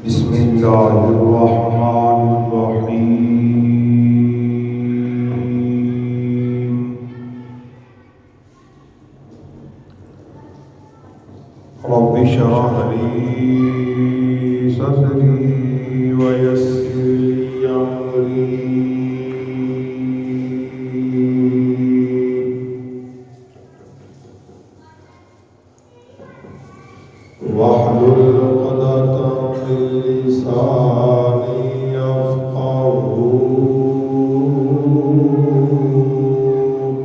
बिस्मिल्लाहिर्रहमानिर्रहीम। रब्बि इश्रह ली सदरी व यस्सिर ली अमरी वहलुल उक़दतम मिन लिसानी यफ़क़हू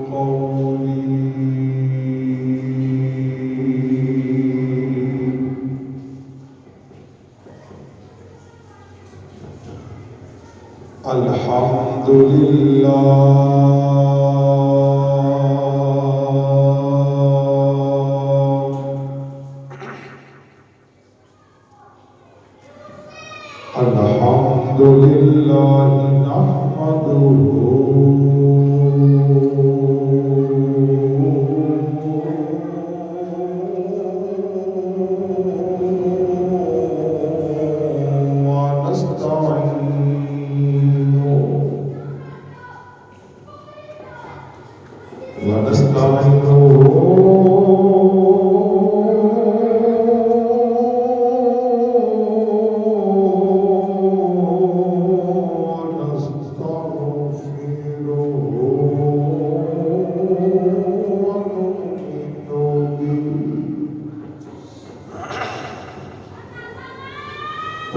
क़ौली। अल्हम्दुलिल्लाह नहमदुहु व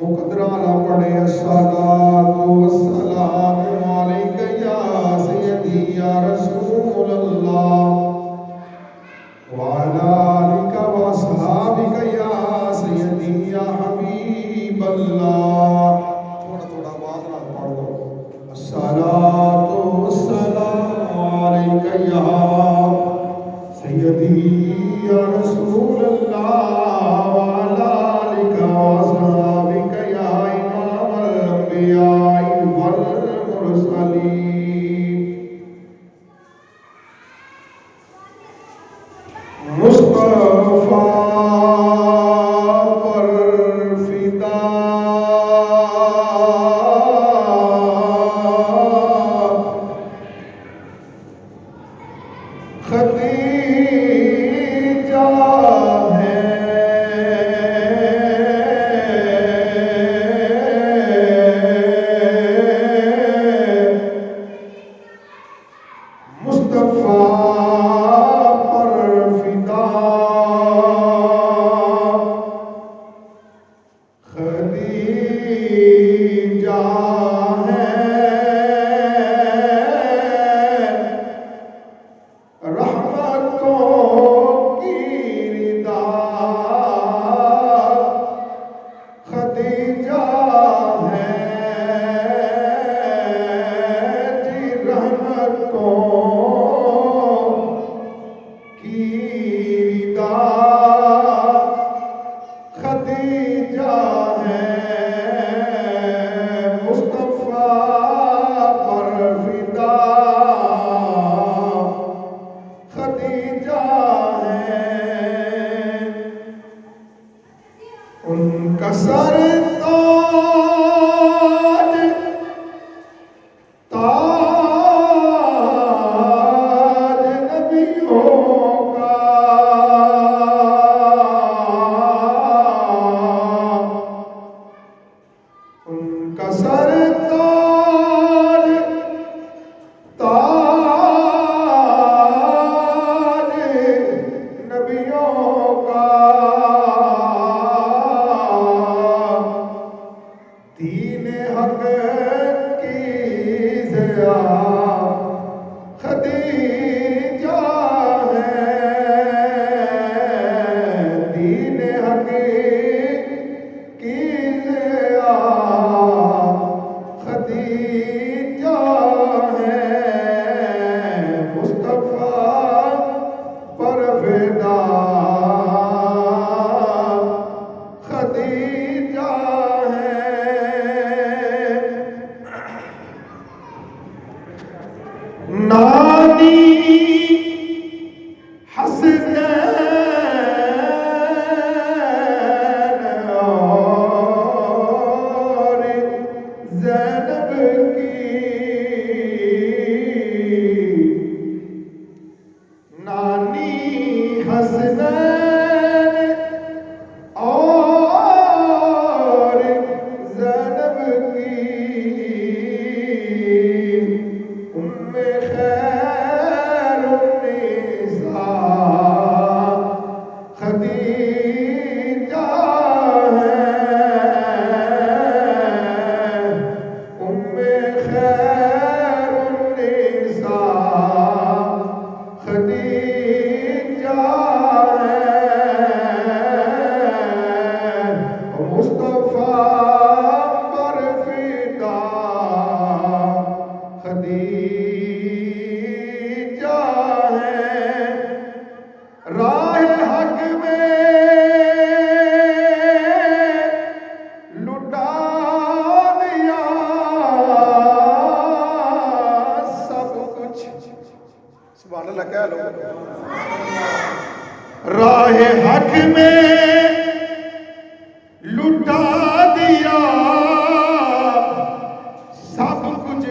मुक़द्दराना पढ़े अस्सलातु वस्सलामु अलैका या सय्यदी या रसूल अल्लाह व अला आलिका व अस्हाबिका या सय्यदी या हबीब अल्लाह। थोड़ा थोड़ा खदीजा है रहमतों की रिदा, खदीजा है जी रहमतों की रिदा, खदीजा है मुस्तफा पर फिदा, खदीजा है उनका सर ताज नबियों का, उनका सर ताज नबियों का, दीन हक की ज़िया खदीजा है, दीन हक की ज़िया खदीजा है मुस्तफा पर फिदा, खदीजा है नानी हसनैन और ज़ैनब की, नानी हसनैन और ज़ैनब की, उम्मे खैरुन्निसा खदीजा है, उम्मे खैरुन्निसा खदीजा है मुस्तफा पर फिदा, खदीजा है राह हक में लुटा दिया सब कुछ, सुभान अल्लाह कह लो, राह हक में लुटा दिया सब कुछ,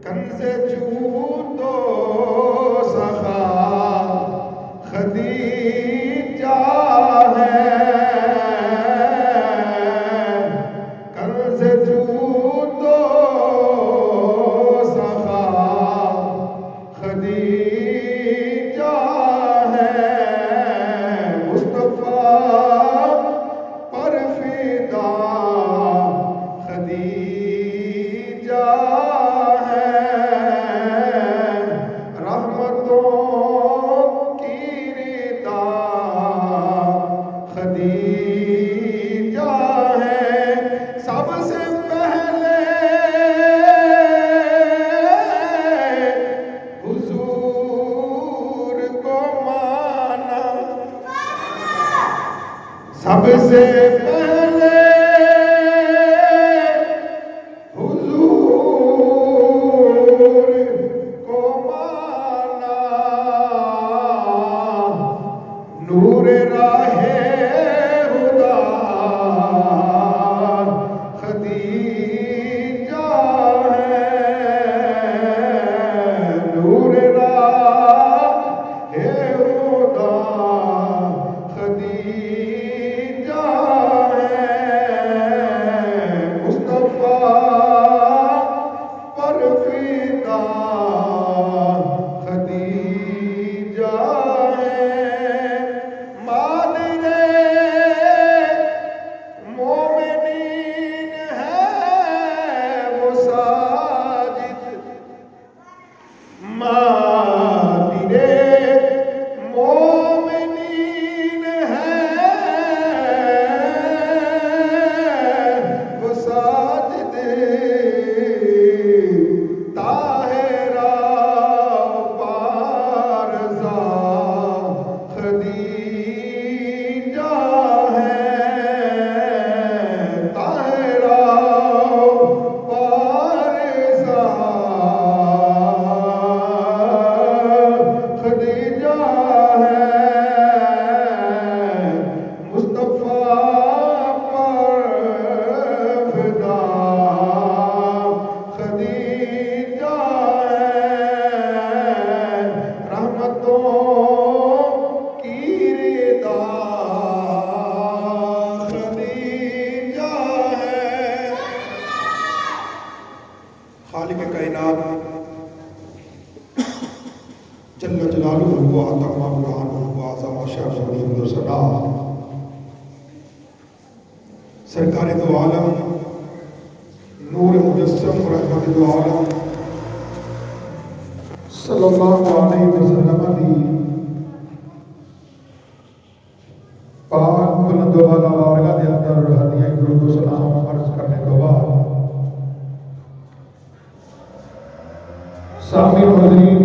कंज़े जूदो सखा खदीजा है, कंज़े जूदो सखा खदीजा है मुस्तफा पर फिदा, खदीजा है रहमतों की रिदा, खदीजा है सबसे पहले हुजूर को माना, सबसे पहले हुजूर को माना, नूर राहे हुदा खदीजा है, नूर राहे हुदा खदीजा है सरकार दो आलम नूर मुजस्सम रहमत दो आलम सल्लल्लाहु अलैहि वसल्लम दी पाक बुलंद वाला बारगाह दे अंदर हदिया दुरूद व सलाम अर्ज करने के बाद सामी हज़रीन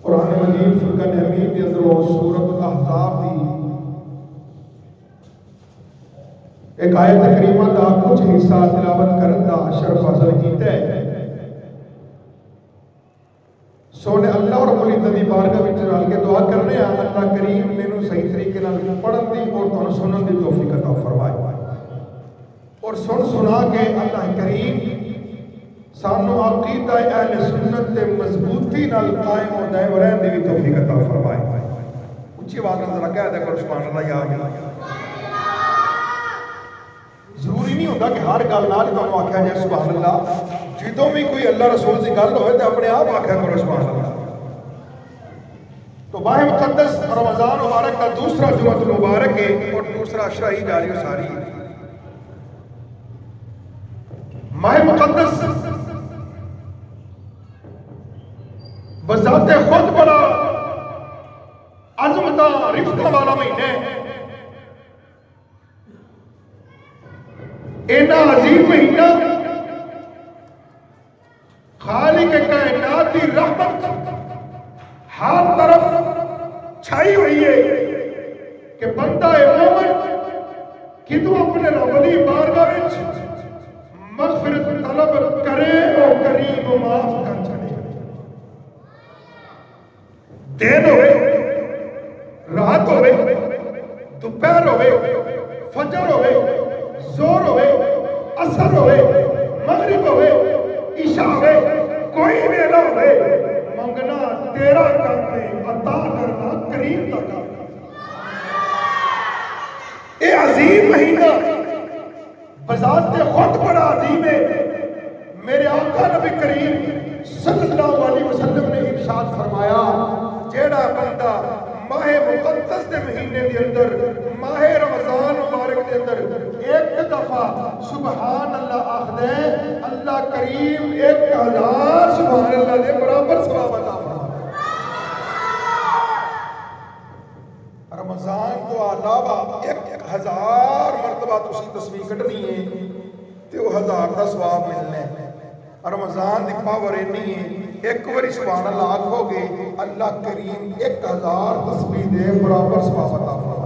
कुरान मजीद फुरक़ान हमीद के अंदर सूरत अहज़ाब दी एक आयत करीमा का कुछ हिस्सा तिलावत करने का शर्फ हासिल किया है। सोने अल्लाह और मुली नदी बारगाह विच रल के दुआ करने अल्लाह करीम मैनू सही तरीके नाल पढ़न दी और तुहानू सुनन दी तौफीक अता फरमाए और सुन सुना के अल्लाह करीम सानू अकीदा अहले सुन्नत ते मजबूती नाल कायम और दायम रहन दी भी तौफीक अता फरमाए। उच्ची आवाज नाल जरा कह दे करो सुभान अल्लाह या अल्लाह। जरूरी नहीं होता कि हर गल नाल तुहानू आख्या जाए सुभान अल्लाह, जो भी कोई अल्लाह रसूल की गल हो तो अपने आप आख्या करो सुभान अल्लाह। तो माह मुकद्दस रमजान मुबारक का दूसरा जुमातुल मुबारक है और दूसरा अशरा ही जारी और सारी माह मुकद्दस बजाते खुद बड़ा अजमता रिफ्ता वाला महीना है। इतना अजीम महीना खालिक कायनात की रहमत हर तरफ छाई हुई है कि बंदा मोमिन कितों अपने रब की बारगाह विच मगफिरत तलब करे और करीब माफ कर छड़े। दिन होवे रात होवे दोपहर होवे फजर होवे जोर होवे असर होवे मगरिब होवे ईशा होवे कोई वेला होवे मंगना तेरा काम है, अता करना करीम का काम। ये अजीम महीना बजाते खुद बड़ा अजीम है। मेरे आका नबी करीम सल्लल्लाहु अलैहि वसल्लम ने इरशाद फरमाया जेड़ा बंदा माह मुकद्दस के महीने के अंदर माह रमजान मुबारक के अंदर एक दफा सुभान अल्लाह आखदे अल्लाह करीम 1000 सुभान अल्लाह के बराबर सवाब अता फरमाए। रमजान तो अलावा 1000 मरतबा तुसी तस्बीह कढनी है ते 1000 का सवाब मिलना है। रमजान की पावर इन्नी है एक बारी सुभान अल्लाह आखोगे अल्लाह करीम 1000 तस्बीह दे बराबर सवाब अता फरमाए।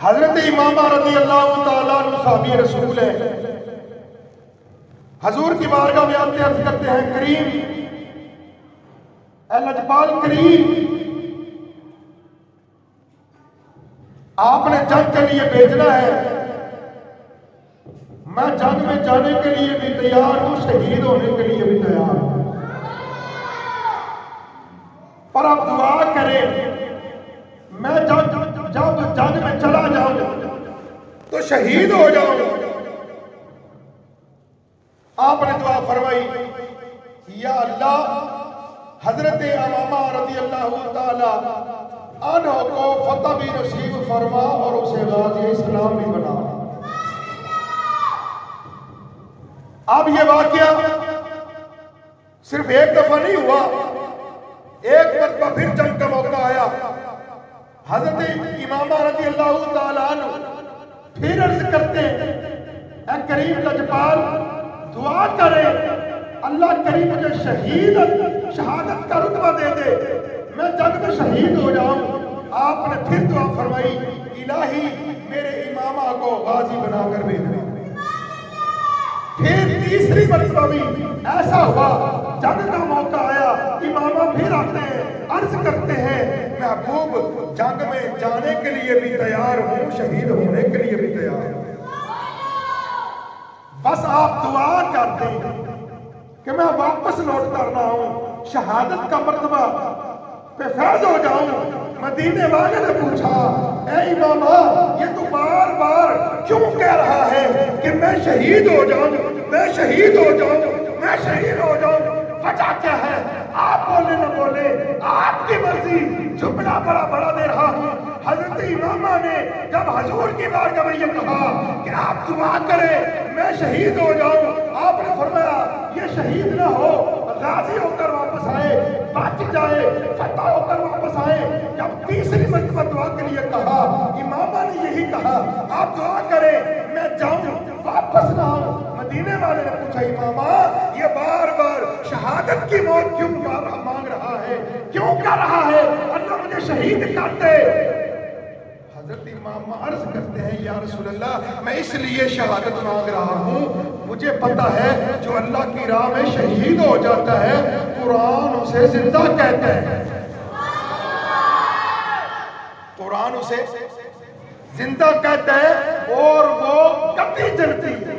हजरत इमामा रज़ी अल्लाह तआला अन्हु सहाबी रसूल है। हजूर की बारगाह में आते अर्ज करते हैं करीम ए लजपाल करीम आपने जंग के लिए भेजना है, मैं जंग में जाने के लिए भी तैयार हूं, शहीद होने के लिए भी तैयार हूं, पर आप दुआ करें मैं जब जंग में चला जाऊं तो शहीद हो जाऊं। आपने दुआ फरमाई या अल्लाह हजरत इमामा रज़ी अल्लाह तआला अन्हु को फतह भी नसीब फरमा और उसे गाज़ी इस्लाम भी बना। अब ये वाकया सिर्फ एक दफा नहीं हुआ, एक मरतबा फिर जंग का मौका आया। हजरत इमामा रज़ी अल्लाह तआला अन्हु फिर अर्ज करते हैं करीम लजपाल दुआ करे अल्लाह करीम मुझे शहादत का रुतबा दे दे, मैं जंग में शहीद हो जाऊं। आपने फिर दुआ फरमाई इलाही मेरे इमामा को गाजी बनाकर भेजना। फिर तीसरी मरतबा भी ऐसा हुआ, जंग का मौका आया, इमामा फिर आते हैं अर्ज करते हैं महबूब जंग में जाने के लिए भी तैयार हूं, शहीद होने के लिए भी तैयार हूं, बस आप दुआ कर दें कि मैं वापस लौट कर रहा हूं, शहादत का मर्तबा पे फैज हो जाऊं। मदीने वाले ने पूछा ए इमामा ये तो बार बार क्यों कह रहा है कि मैं शहीद हो जाऊं, मैं शहीद हो जाऊं, मैं शहीद हो जाऊं, वजह क्या है? आप बोले न बोले आपकी मर्जी, जुमला बड़ा बड़ा दे रहा हूं। हजरत इमामा ने जब हजूर की बारगाह में ये कहा कि आप दुआ करें मैं शहीद हो जाऊं, आपने फरमाया ये शहीद ना हो, गाजी होकर वापस आए, बच जाए, फतह होकर वापस आए। जब तीसरी मरतबा दुआ के लिए कहा, इमामा ने यही कहा आप दुआ करें मैं जाऊं वापस ना आऊं। मदीने वाले ने पूछा इमामा ये बार बार शहादत की मौत क्यों मांग रहा है, क्यों कर रहा है, अल्लाह मुझे शहीद कर दे। हजरत इमामा अर्ज करते हैं या रसूल अल्लाह मैं इसलिए शहादत मांग रहा हूँ, मुझे पता है जो अल्लाह की राह में शहीद हो जाता है कुरान उसे जिंदा कहता है, कुरान उसे जिंदा कहता है और वो कभी जलती है।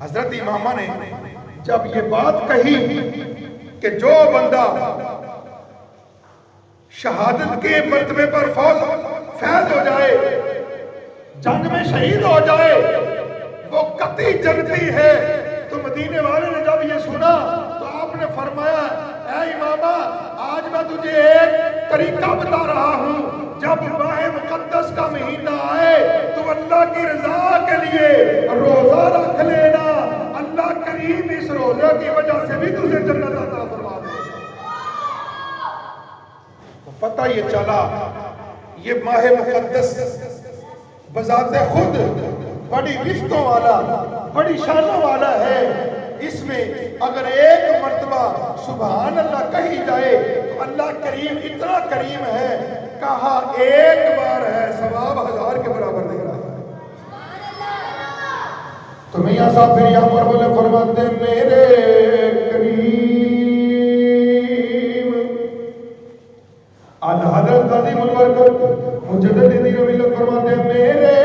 हजरत इमामा ने जब ये बात कही कि जो बंदा शहादत के मर्तबे पर फैज हो जाए, जंग में शहीद हो जाए, वो कतई जन्नती है, तो मदीने वाले ने जब ये सुना तो आपने फरमाया ऐ इमामा आज मैं तुझे एक तरीका बता रहा हूं, जब माह मुकद्दस का महीना आए तो अल्लाह की रजा के लिए रोजा रख लेना, अल्लाह करीम इस रोजा की वजह से भी तुझे जन्नत अता फरमा देगा। पता ये चला ये माह मुकद्दस बजाते खुद बड़ी रिफ्तों वाला, बड़ी शानों वाला है। इसमें अगर एक मर्तबा सुभान अल्लाह कही जाए तो अल्लाह करीम इतना करीम है, कहा एक बार है सवाब 1000 के बराबर दे रहा है। तो मियां साहब फिर यहां पर बोले फरमाते मेरे करीम आला हज़रत अज़ीमुल बरकत मुजद्दिद दीन मिल्लत फरमाते मेरे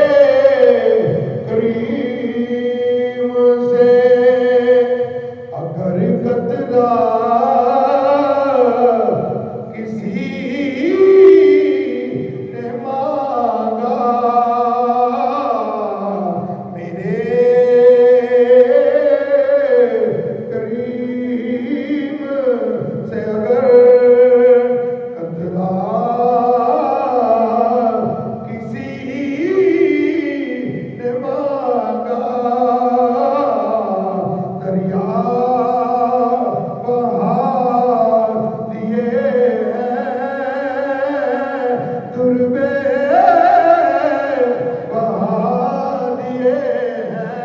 करीम से अगर कतरा किसी ने मांगा, मेरे करीम से अगर कतरा किसी ने मांगा, दरिया बहा दिए हैं, दुर्बे बहा दिए हैं।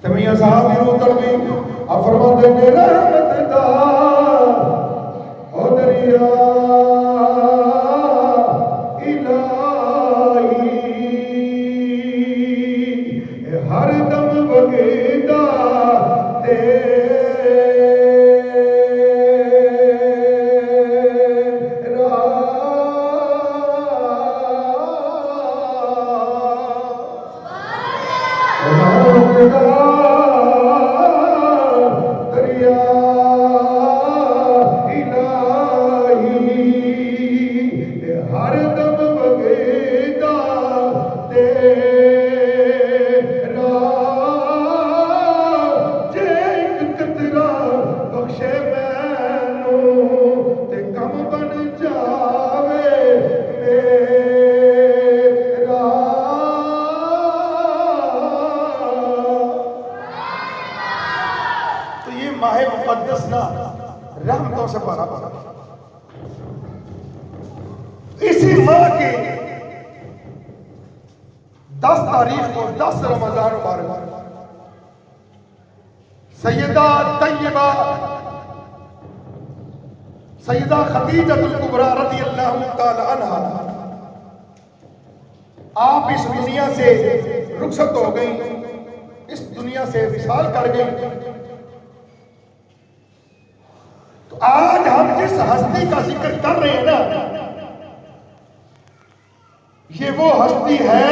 तो मियां साहब ने उतर भी अब फरमाते ने रहमत दा ओ दरिया इलाही हर दम बगेदा दरिया इलाही हर दम बगेदा तेरा, जे एक कतरा बख्शे मैनू ते कम बन जावे मेरा। तो ये माह मुकद्दस ना रहमतों से भरा पड़ा। इसी माह के 10 तारीख को 10 रमजान मुबारक सैयदा तैयबा सैयदा खदीजतुल कुबरा रज़ियल्लाहु ताला अन्हा आप इस दुनिया से रुखसत हो गई, इस दुनिया से विसाल कर गई। तो आज हम जिस हस्ती का जिक्र कर रहे हैं ना, ये वो हस्ती है,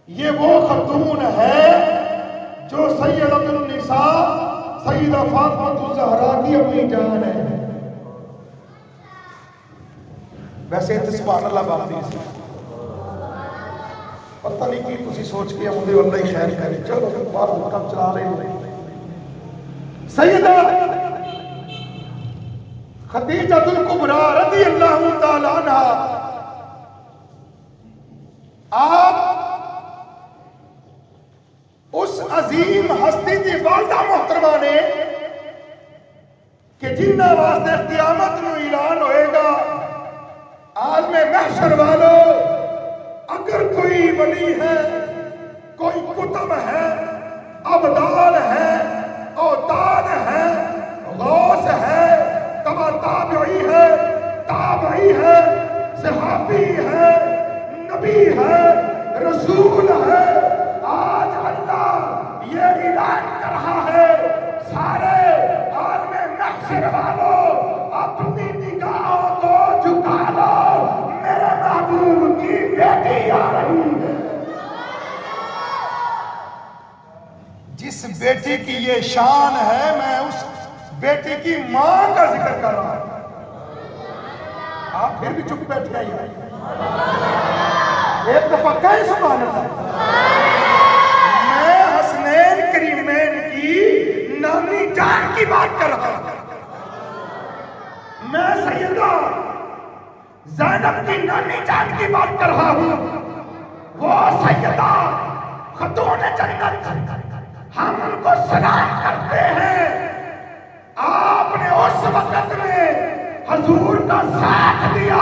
ये वो खतून है जो सैयदतुन निसा सैयदा फातिमा ज़हरा की अपनी जान है। वैसे तो सुभान अल्लाह बात नहीं, पता नहीं कि तुसी सोच के आउंदे हो, अल्लाह ही खैर करे। चलो बाहर हुक्म चला रहे हो। सैयदा खदीजतुल कुबरा रज़ी अल्लाह तआला अन्हा, आप उस अजीम हस्ती की वालदा मोहतरमा ने कि जिन्ना वास्ते क़यामत नूं ऐलान होएगा, आलमे महशर वालों, अगर कोई वली है, कोई कुतुब है, अबदाल है, औताद है, गौस है, ताबई है, ताबई है, सहाबी है, नबी है, रसूल है, आज अल्लाह ये ऐलान कर रहा है, सारे आलमे महशर वालों अपनी निगाहों को झुका लो, मेरे महबूब की बेटी आ रही है। जिस बेटी की ये शान है, मैं उस बेटी की मां का जिक्र कर रहा हूं। आप फिर भी चुप बैठ गए, एक दफा कहीं सुभान अल्लाह। मैं हसनैन करीमैन की नानी जान की बात कर रहा हूं। मैं सैयदा ज़ैनब की नानी जान की बात कर रहा हूं। वो सैयदा खतून जन्नत, हम उनको सलाम करते हैं। आपने उस वक्त में हजूर का साथ दिया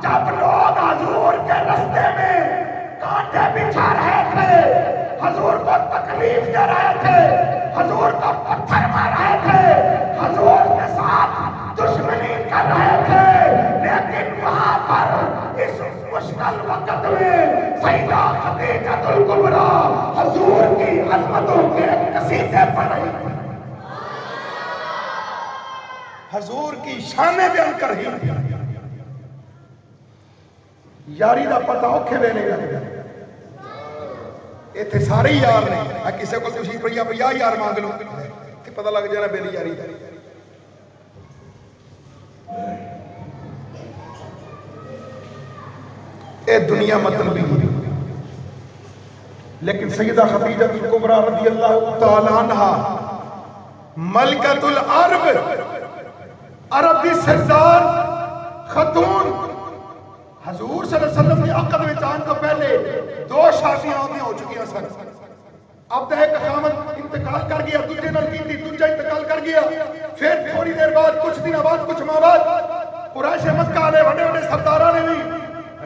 जब लोग हजूर के रास्ते में कांटे बिछा रहे थे, हजूर को तकलीफ दे रहे थे, हजूर को पत्थर मार रहे थे, हजूर के साथ दुश्मनी कर रहे थे, लेकिन वहां पर इस मुश्किल वक्त में सैयदा खदीजतुल कुबरा हजूर की अज़मतों के कसीदे पढ़ रही थी, हजूर की शाने बयान कर रही। यारी का पता औखे वेले लगेगा। इत्थे सारे ही यार ने, किसी को खुशी पई आ यार मांग लो कि पता लग जाना मेरी यारी। ए दुनिया मतलबी, लेकिन सैयदा खदीजतुल कुबरा रज़ी अल्लाह तआला अन्हा मलकतुल अरब, अरब की सरदार खतून, हजूर सल्लल्लाहु अलैहि वसल्लम की अक़द में आने तो पहले 2 शादियां हो चुकी सन। अब तो एक खामद इंतकाल कर गया, दूजे नाल कीती, दूजा इंतकाल कर गया। फिर थोड़ी देर बाद, कुछ दिन बाद, कुछ माह बाद कुरैश मक्का वाले बड़े बड़े सरदारा ने भी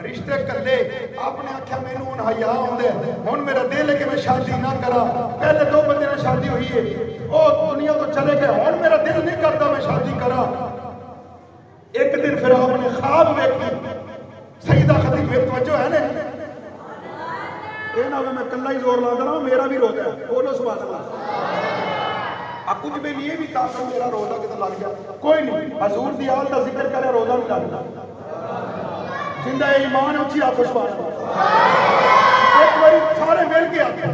रिश्ते कर ले। आपने आख्या मैनू हुण हया आउंदा, हुण मेरा दिल है कि मैं शादी ना करा। पहले 2 बंदे ने शादी हुई है, वो दुनिया तो चले गए, हुण मेरा दिल नहीं करता मैं शादी करा। एक दिन फिर आपने ख्वाब वेखी, सईदा खदीजा मेरी तवज्जो है ना, ये ना मैं कल्ला ही जोर ला रहा हूं, मेरा भी रोजा है, बोलो सुभान अल्लाह। कुछ भी लिए भी ताकत मेरा रोजा कितना लग गया, कोई नहीं, हजूर दी आल का जिक्र करे रोजा नहीं लगता। जिंदा ईमान उची आपको सुभान अल्लाह। एक बारी सारे मिल के आके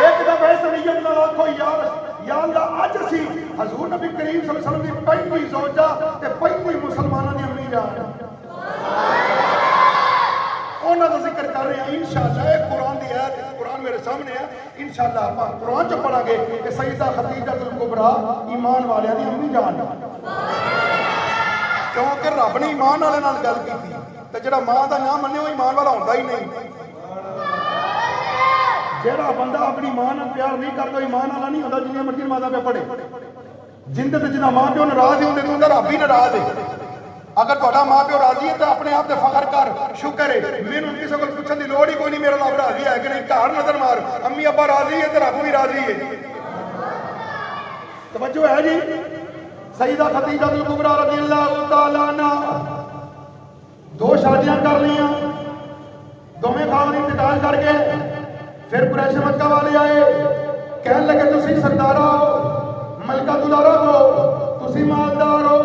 एक दफा इस नीयत नाल आखो, या अल्लाह अज असी हजूर नबी करीम सल्लल्लाहु अलैहि वसल्लम दी पहली ज़ौजा ते पहली मुसलमानां दी अम्मी जान उन्हां दा जिक्र कर रहे हैं इंशाअल्लाह। एक कुरान दी आयत, कुरान मेरे सामने है, इंशाअल्लाह आप कुरान च पढ़ांगे कि सैयदा खदीजतुल कुबरा ईमान वालियां दी अम्मी जान, क्योंकि रब ने ईमान वाले नाल गल कीती ते जेड़ा मां दा नाम मन्ने वो ईमान वाला होंदा ही नहीं। जेड़ा बंदा अपनी मां नाल प्यार नहीं करता ईमान वाला नहीं होता, जिन्नी मर्जी मां पे पढ़े। जिंदे ते जिन्ना मां प्यो नाराज होंदे तो उनका रब ही नाराज है। अगर तुहाडा मां प्यो राजी है तो अपने आप ते फखर कर, शुक्र है, मैनूं किसी को पूछण दी लोड़ ही कोई नहीं, मेरा रब राजी है कि नहीं। घर नजर मार, अम्मी अब्बा राजी है तो रब भी राजी है। तवज्जो है जी। सईदा खदीजतुल कुबरा रज़ियल्लाहु तआला अन्हा 2 शादियां कर लिया, दोवें खावन इंतकाल कर गए। फिर कुरैश मक्का वाले आए, कहने लगे तुसी सरदारा हो, मलकतुल अरब हो, तुसी मालदार हो,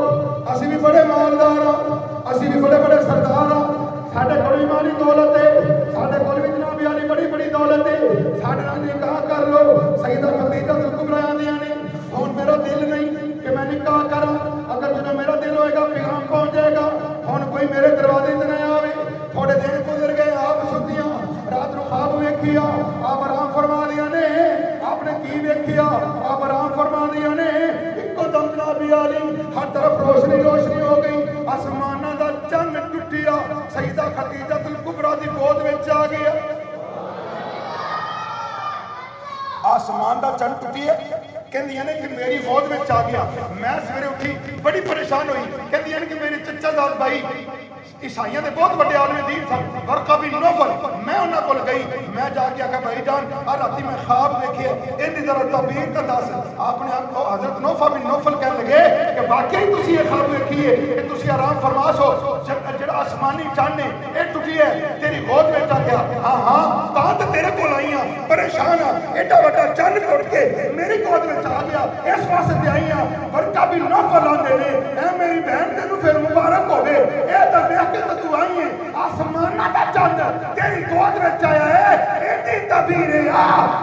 असी भी बड़े मालदार हाँ, असी भी बड़े बड़े सरदार हाँ, साढ़े कोल माली दौलत है, साढ़े कोल भी जनाब वाली बड़ी बड़ी दौलत है, साढ़े नाल निकाह कर लो। सईदा खदीजतुल कुबरा आंदियां ने, हुण मेरा दिल नहीं कि मैं निकाह करा, अगर जो मेरा दिल होएगा पैगाम पहुंच जाएगा। हुण कोई मेरे दरवाजे ते ना आवे। थोड़े दिन गुजर गए, आप सुतियां रात को ख्वाब वेखिया, आप आराम फरमा दिया ने, आपने की वेखिया, आप आराम फरमा दिया ने, इको दम जनाबी आली हर तरफ रोशनी रोशनी हो गई आसमाना दा चंद टुटिया सईदा खदीजतुल कुबरा दी गोद विच आ गया आसमान दा चंद टुटिया कहंदियां ने कि मेरी गोद में आ गया मैं सवेरे उठी बड़ी परेशान हुई कहंदियां ने कि मेरे चचा दाद भाई ईसाइयां दे बहुत बड़े आलम दीन सन वरका बिन नौफल मैं उन्हां कोल गई मैं जाके आखा भाई जान आ राती मैं ख्वाब देखे इन्नी जरा तबीर दा दस आपने आपको हजरत नौफा बिन नौफल कहने लगे कि वाकई तुसी ये ख्वाब देखी है कि तुसी आराम फरमास हो जेड़ा आसमानी चंद है ये टुटी है तेरी गोद में आ गया हां हां तां ते तेरे कोल आई हां परेशान हां एडा बड़ा चंद टुट के मेरी गोद में आ गया इस वास्ते ते आई हां वरका बिन नौफल आंदे ने ऐ मेरी बहन तेनू फिर मुबारक होवे ए तां के तो तू आई है आसमाना दा चंद तेरी गोद में आया है एडी तबीर है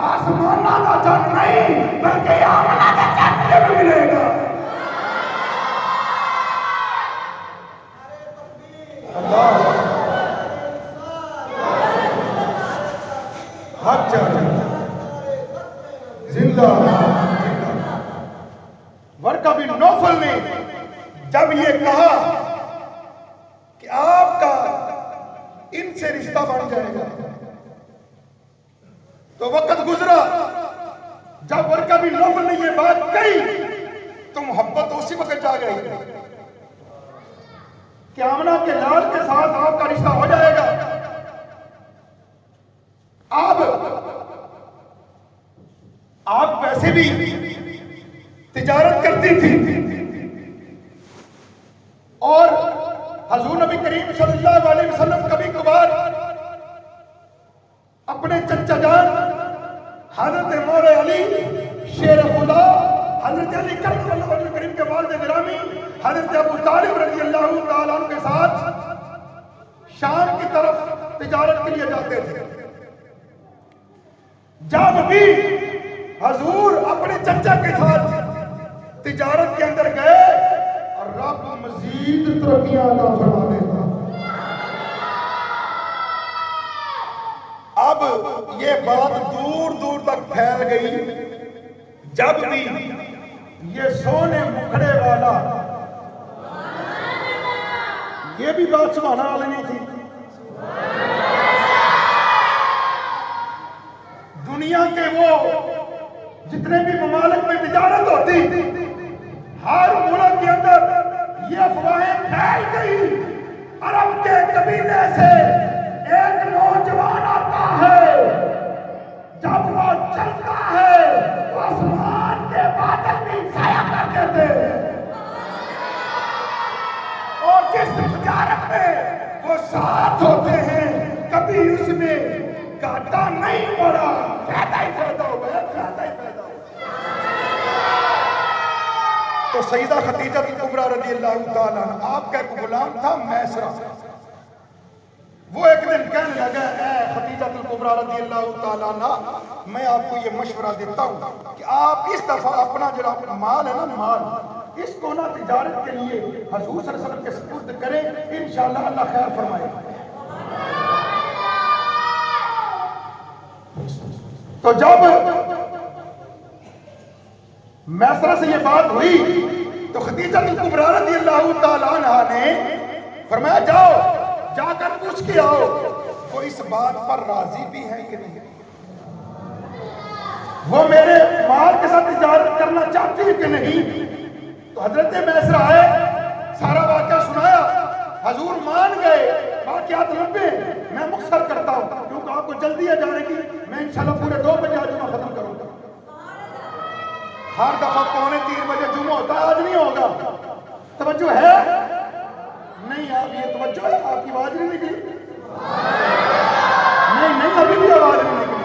आसमाना दा चंद नहीं बल्कि आमना दा चंद जब मिलेगा अल्लाह हक चाहिए जिंदा वरका बिन नौफल ने जब ये कहा कि आपका इनसे रिश्ता बन जाएगा तो वक्त गुजरा जब वरका बिन नौफल ने ये बात कही तो मोहब्बत उसी वक्त जा गई कि आमना के लाल के साथ आपका रिश्ता हो जाएगा आप वैसे भी तिजारत करती थी और हजूर नबी करीम सल्लल्लाहु अलैहि वसल्लम कभी कभार अपने चचा जान हजरत मौला अली शेर खुदा हजरत अली करम वजह करीम के वालिद गिरामी हजरत अबू तालिब रजी अल्लाह तआला अन्हु के साथ शाम की तरफ तिजारत के लिए जाते थे जब भी हजूर अपने चचा के साथ तिजारत के अंदर गए और रब मजीद तरक्कियां अता फरमा देता अब ये बात दूर दूर तक फैल गई जब भी ये सोने मुखड़े वाला ये भी बात सुभान वाली नहीं थी दुनिया के वो जितने भी ममालिक में तिजारत होती हर मुल्क के अंदर ये अफवाहें फैल गई अरब के कबीले से एक नौजवान आता है जब वो चलता है तो आसमान के बादल भी साया कर देते और जिस तिजारत में वो साथ होते हैं कभी उसमें घाटा नहीं पड़ा फायदा ही फायदा हो गया फायदा ही फायदा हो तो सईदा खदीजा कुबरा रज़ी अल्लाह तआला आपका एक गुलाम था मैसरा वो एक दिन कहने लगा ऐ खदीजा कुबरा रज़ी अल्लाह तआला मैं आपको ये मशवरा देता हूँ कि आप इस दफा अपना जो माल है ना माल इसको ना तिजारत के लिए हुजूर सल्लल्लाहु अलैहि वसल्लम के सुपुर्द करें इंशाअल्लाह अल्लाह खैर फरमाएगा तो जब मैसरा से ये बात हुई तो खदीजा कुबरा रज़ियल्लाहु तआला अन्हा ने फरमाया जाओ जाकर पूछ के आओ वो इस बात पर राजी भी है कि नहीं वो मेरे माल के साथ तिजारत करना चाहती है कि नहीं तो हजरत मैसरा आए सारा वाकया सुनाया हजूर मान गए वाकयात लंबे मैं मुख्तर करता हूँ क्योंकि आपको जल्दी है जाने की मैं इंशाल्लाह पूरे 2 बजे आज जुमा खत्म करूंगा हर दफा 2:45 बजे जुमा होता है आज नहीं होगा तवज्जो है नहीं आप ये तवज्जो है आपकी आवाज नहीं निकली नहीं अभी भी आवाज नहीं निकली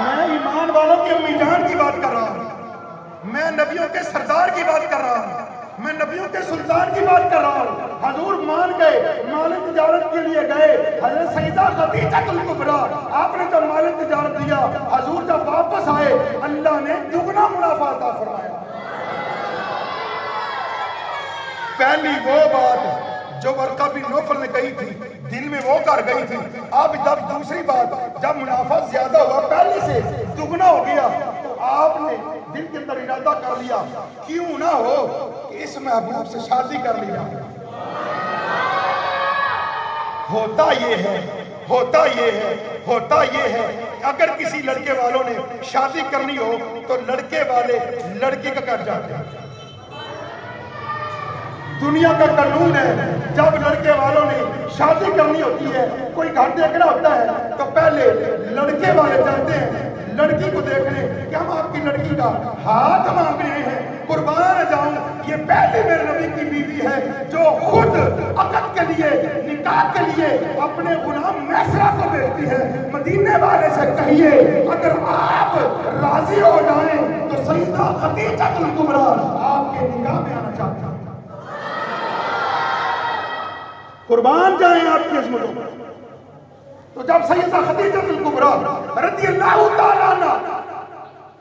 मैं ईमान वालों की अम्मी जान की बात कर रहा हूं मैं नबियों के सरदार की बात कर रहा हूं मैं नबियों के सुल्तान की बात कर रहा हूँ हजूर मान गए माल तिजारत के लिए गए हजरत सईदा खदीजा कुबरा आपने जब माल तिजारत दिया हजूर जब वापस आए अल्लाह ने दुगना मुनाफा अता फरमाया पहली वो बात जो वरका बिन नौफल ने कही थी दिल में वो कर गई थी अब जब दूसरी बात जब मुनाफा ज्यादा हुआ पहले से दुगना हो गया तो आपने दिल के अंदर इरादा कर लिया, क्यों ना हो कि इस महबूब से शादी कर लिया। होता ये है, होता ये है, होता ये है, अगर किसी लड़के वालों ने शादी करनी हो तो लड़के वाले लड़की का कर जाते हैं। दुनिया का कानून है, जब लड़के वालों ने शादी करनी होती है, कोई घर देखना होता है तो पहले लड़के वाले जाते हैं लड़की को देखने कि हम आपकी लड़की का हाथ मांग रहे हैं, कुर्बान जाऊं, ये पहले मेरे नबी की बीवी है जो खुद अकद के लिए, निकाह के लिए अपने गुलाम मैसरा को भेजती है। मदीने वाले से कहिए अगर आप राजी हो जाएं तो सईदा खदीजतुल कुबरा आपके निकाह में आना चाहती है। कुर्बान जाएं आपकी अज़मतों पर। तो जब सैयदा खदीजतुल कुबरा रज़ियल्लाहु ताला अन्हा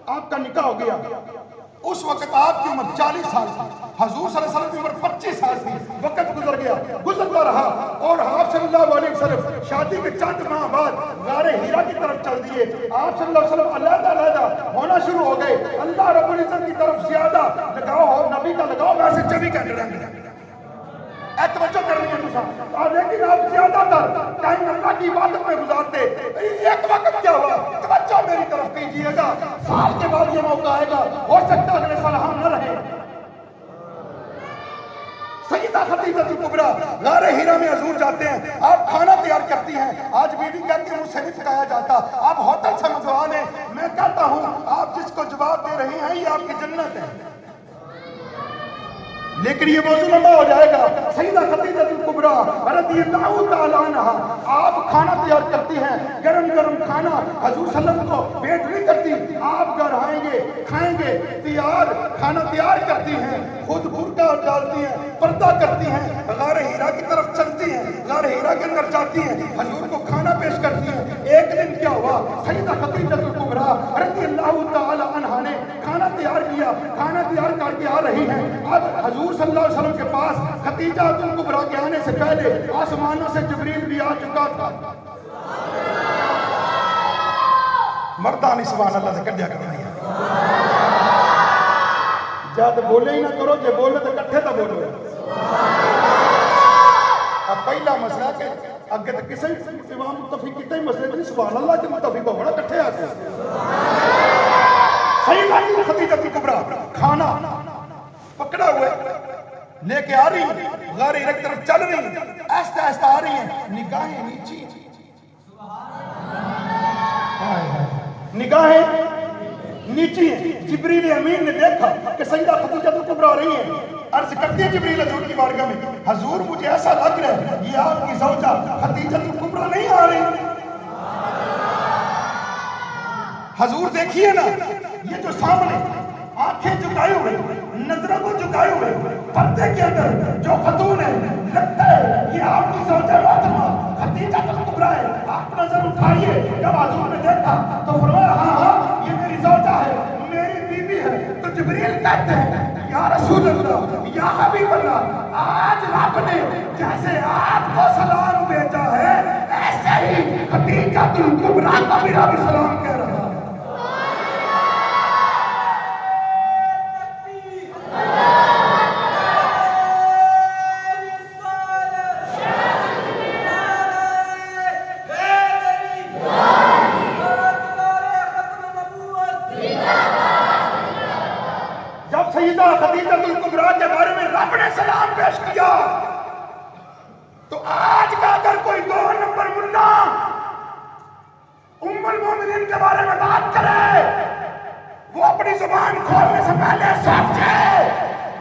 आपका निकाह हो गया, उस वक्त आपकी उम्र 40 साल थी, हुजूर सल्लल्लाहु अलैहि वसल्लम की उम्र 25 साल थी। वक्त गुजर गया, गुजरता रहा और आप सल्लल्लाहु अलैहि वसल्लम शादी के चंद माह बाद गारे हीरा की तरफ चल दिए। आप सल्लल्लाहु अलैहि वसल्लम अलग-अलग होना शुरू हो गए। अल्लाह रब्बुल इज्जत की तरफ ज्यादा लगाव हो, नबी का लगाव वैसे 24 घंटे रहेंगे। तवज्जो करनी है तुसा, लेकिन आप ज्यादातर टाइम अल्लाह की इबादत में गुजारते। एक वक्त क्या हुआ, तवज्जो मेरी तरफ कीजिएगा, साल के बाद ये मौका आएगा, हो सकता है अगले साल हम न रहे। सईदा खदीजतुल कुबरा गारे हीरा में हुजूर जाते हैं, आप खाना तैयार करती हैं। आज बीवी कहती है मुझसे नहीं पकाया जाता, आप होटल से मंगवा लें। मैं कहता हूं आप जिसको जवाब दे रही हैं ये आपकी जन्नत है, लेकिन ये मौजूद लंबा हो जाएगा। सईदा खदीजतुल कुबरा रज़ियल्लाहु ताला अन्हा आप खाना तैयार करती हैं, गरम गरम खाना हुजूर सल्लल्लाहु अलैहि वसल्लम को वेट नहीं करती, आप घर आएंगे खाएंगे, तैयार खाना तैयार करती हैं, खुद बुर्का डालती हैं, पर्दा करती हैं, गारे हीरा की तरफ चलती हैं, गारे हीरा के अंदर जाती हैं, हुजूर को खाना पेश करती हैं। एक दिन क्या हुआ, सईदा खदीजतुल कुबरा रज़ियल्लाहु ताला अन्हा ने खाना तैयार किया, खाना तैयार करके आ रही हैं। अब हुजूर सल्लल्लाहु अलैहि वसल्लम के पास खदीजतुल कुबरा के आने से पहले आसमानों से जिब्रील भी आ चुका था। मर्दानी सुभान अल्लाह से कड्या करना है, जब बोले ही ना करो, जो बोले तो इकट्ठे तो बोलो। अब पहला मसला के अगे तो किसी इमाम मुत्तफिक किते ही मसले में सुभान अल्लाह के मुत्तफिक हो बड़ा इकट्ठे आते हैं। सईदा खदीजतुल कुबरा खाना पकड़ा हुआ लेके आ रही, गारे हीरा की तरफ चल रही, आहिस्ता आहिस्ता आ रही है, निगाहें नीची, निगाहें नीची है। जिब्रील अमीन ने देखा कि सईदा खदीजतुल कुबरा आ रही है, अर्ज करती है जिब्रील हुजूर की बारगाह में, हुजूर मुझे ऐसा लग रहा है ये आपकी ज़ौजा खदीजतुल कुबरा नहीं आ रही। हुजूर देखिए ना, ये जो सामने आंखें झुकाए हुए, नजरों को झुकाए हुए, पर्दे के अंदर जो खतून है, लगता है ये आपकी ज़ौजा मोहतरमा खदीजतुल कुबरा है। आप नजर उठाइए, जब हुजूर ने देखा तो फरमाया हाँ हाँ ये मेरी ज़ौजा है, मेरी बीवी है। तो जिब्रील कहते हैं या रसूल अल्लाह, या हबीब अल्लाह, आज रब ने जैसे आपको सलाम भेजा है ऐसे ही खदीजतुल कुबरा को भी रब सलाम कह रहा है। सईदा खदीजतुल कुबरा के बारे में रब ने सलाम पेश किया, तो आज का अगर कोई 2 नंबर मुन्ना उम्मुल मोमिनीन के बारे में बात करे, वो अपनी जुबान खोलने से पहले सोचे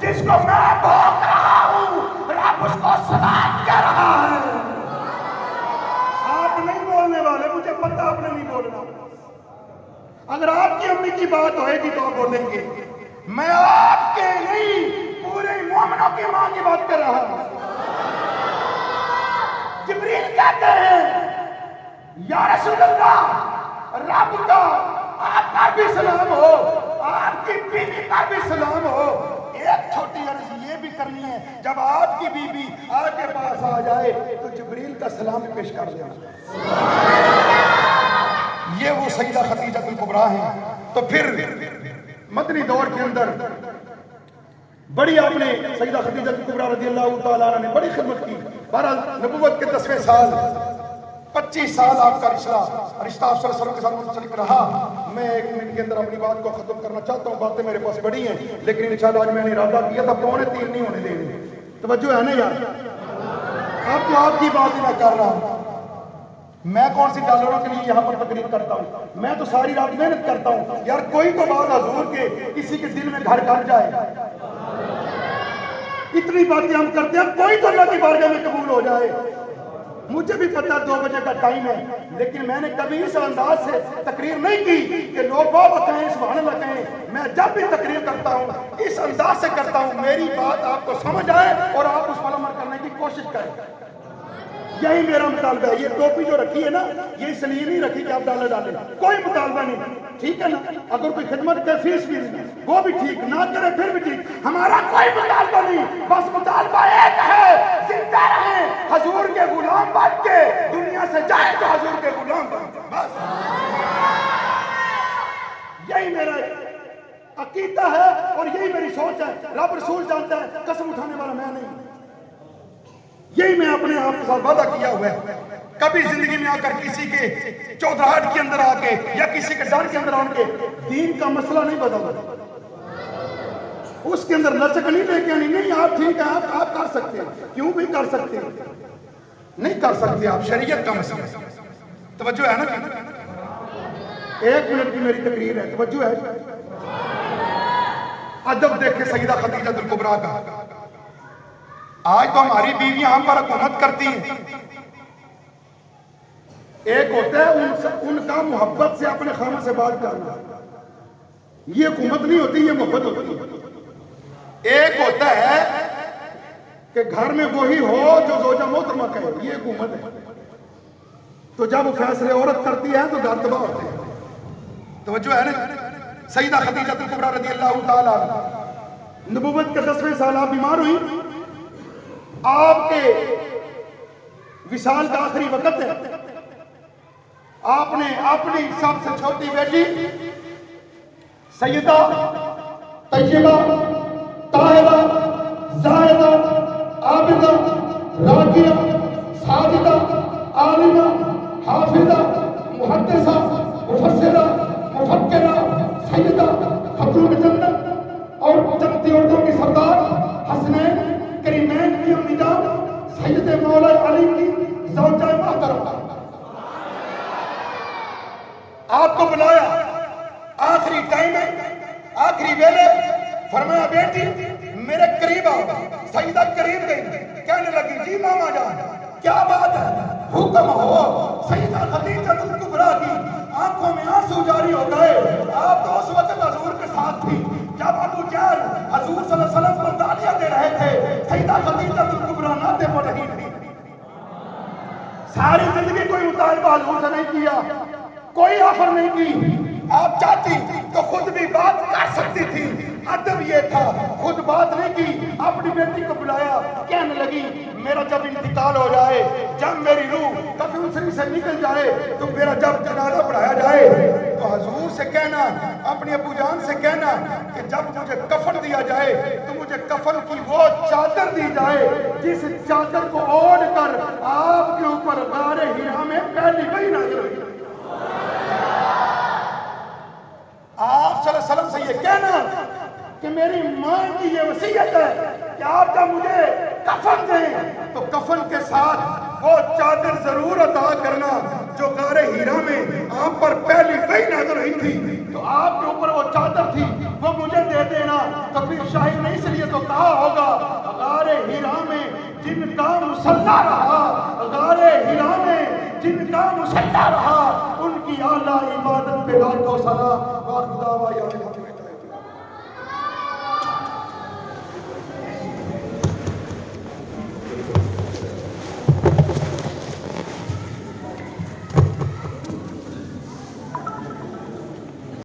जिसको मैं भोग रहा हूं रब उसको सलाम कह रहा है। आप नहीं बोलने वाले, मुझे पता आपने नहीं बोलना। अगर आपकी अम्मी की बात होएगी तो आप बोलेंगे, मैं आपके नहीं पूरे मोमिनों की मां की बात कर रहा हूं। जिब्रील कहते हैं या रसूल अल्लाह, रब का आप पर भी सलाम हो, आपकी बीवी पर भी सलाम हो। एक छोटी अर्ज ये भी करनी है, जब आपकी बीवी आपके पास आ जाए तो जिब्रील का सलाम पेश कर देना। ये वो सईदा खदीजतुल कुबरा है। तो तो फिर मदनी दौर के अंदर बड़ी आपने सैयदा खदीजा कुबरा रज़ियल्लाहु ताला अन्हा ने बड़ी खिदमत की। बहरहाल नबुव्वत के 10वें साल 25 साल आपका रिश्ता आप सल्लल्लाहु अलैहि वसल्लम के साथ मुंसलिक रहा। मैं 1 मिनट के अंदर अपनी बात को खत्म करना चाहता हूँ। बातें मेरे पास बड़ी हैं, लेकिन इंशाअल्लाह आज मैंने इरादा किया था 2:45 नहीं होने देंगे। तवज्जो है ना यार? अब तो आपकी बात ही मैं कर रहा हूँ। मैं कौन सी डॉलरों के लिए यहाँ पर तकरीर करता हूँ? मैं तो सारी रात मेहनत करता हूँ यार। कोई तो बात हुजूर के किसी के दिल में घर कर जाए। इतनी बातें हम करते हैं, कोई तो अल्लाह की बारगाह में कबूल हो जाए। मुझे भी पता 2 बजे का टाइम है, लेकिन मैंने कभी इस अंदाज से तकरीर नहीं की कि लोग बहुत कहें, सुभान अल्लाह कहें। मैं जब भी तकरीर करता हूँ इस अंदाज से करता हूँ मेरी बात आपको समझ आए और आप उस पर अमल करने की कोशिश करें। यही मेरा मुतालबा है। ये टोपी जो रखी है ना, ये इसलिए नहीं रखी कि आप डॉलर डालें, कोई मुतालबा नहीं, ठीक है ना? अगर कोई खिदमत करे फीस भी नहीं, वो भी ठीक, ना करे फिर भी ठीक, हमारा कोई मुतालबा नहीं। बस मुतालबा एक है, जिंदा रहें हजूर के गुलाम बन के, दुनिया से जाए तो हजूर के गुलाम बन के, बस यही मेरा अकीदा है और यही मेरी सोच है। रब रसूल जानता है, कसम उठाने वाला मैं नहीं। यही मैं अपने आप के साथ वादा किया हुआ है। कभी जिंदगी में आकर किसी के चौधराहट के अंदर आके या किसी के डर के अंदर आके दीन का मसला नहीं बदलता, उसके अंदर लचक नहीं लेके आनी। नहीं, आप ठीक है, आप कर सकते हैं, क्यों भी कर सकते हैं, नहीं कर सकते आप, शरीयत का मसला। तवज्जो है ना? 1 मिनट की मेरी तकरीर है, तवज्जो है? अदब देखे सैयदा खदीजा कुबरा का। आज तो हमारी बीवियां हम पर हुकूमत करती हैं। एक होता है उनका मोहब्बत से अपने खाना से बात करना, ये हुकूमत नहीं होती, ये मोहब्बत होती है। एक होता है कि घर में वही हो जो जोजा मोहतरमा कहे, ये हुकूमत है। तो जब फैसले औरत करती है तो घर तबाह होते हैं। तो जो है ना, सैयदा खदीजा कुबरा रज़ियल्लाहु ताला नबुव्वत के 10वें साल आप बीमार हुई। आपके विशाल का आखिरी वक्त है। आपने अपनी सबसे छोटी बेटी सैयदा तैयबा ताहिरा जाहिदा आबिदा राकिया साजिदा आलिमा हाफिजा मुहद्दिसा मुफस्सिरा मुफक्किरा सैयदा खतून जन्नत और जन्नती औरतों की सरदार हसनैन करीमैन की अम्मीजान सैयद मौला अली की ज़ौजा मोहतरमा, आपको बुलाया आखिरी टाइम है, आखिरी वेले, फरमाया बेटी मेरे करीब आओ। सैयदा करीब गई, कहने लगी जी मामा जान क्या बात है, हुक्म हो। सैयदा खदीजा कुबरा की आंखों में आंसू जारी हो गए। आप तो उस वक्त हजूर के साथ थी जब अबू जहल हजूर सल्लल्लाहु अलैहि वसल्लम को गालियां दे रहे थे। सैयदा खदीजा कुबरा नाते पड़ रही थी। सारी जिंदगी कोई मुतालबा हजूर से नहीं किया, कोई ऑफर नहीं की। आप चाहती तो खुद भी बात कर सकती थी, अदब ये था, खुद बात नहीं की। अपनी बेटी को बुलाया, कहने लगी मेरा जब इंतकाल हो जाए, जब मेरी रूह कफन शरीफ से निकल जाए, तो मेरा जब जनाजा पढ़ाया जाए तो हजूर से कहना, अपनी अबू जान से कहना कि जब मुझे कफन दिया जाए तो मुझे कफन की वो चादर दी जाए जिस चादर को ओढ़ कर आपके ऊपर गारे हिरा में पहली वही नाज़िल हुई। आप सल्लल्लाहु अलैहि वसल्लम से ये कहना कि मेरी मां की ये वसीयत है कि आप जब मुझे कफन दें तो कफन के साथ वो चादर जरूर अता करना जो गारे हीरा में आप पर पहली वही नाज़िल हुई थी। तो आपके ऊपर वो चादर थी, वो मुझे दे देना। तो फिर शाही ने इसलिए तो कहा होगा गारे हीरा में जिनका मुसल्ला रहा, गारे हीरा में जिनका मुसल्ला रहा, उनकी आला इबादत पे लाखों सलाम।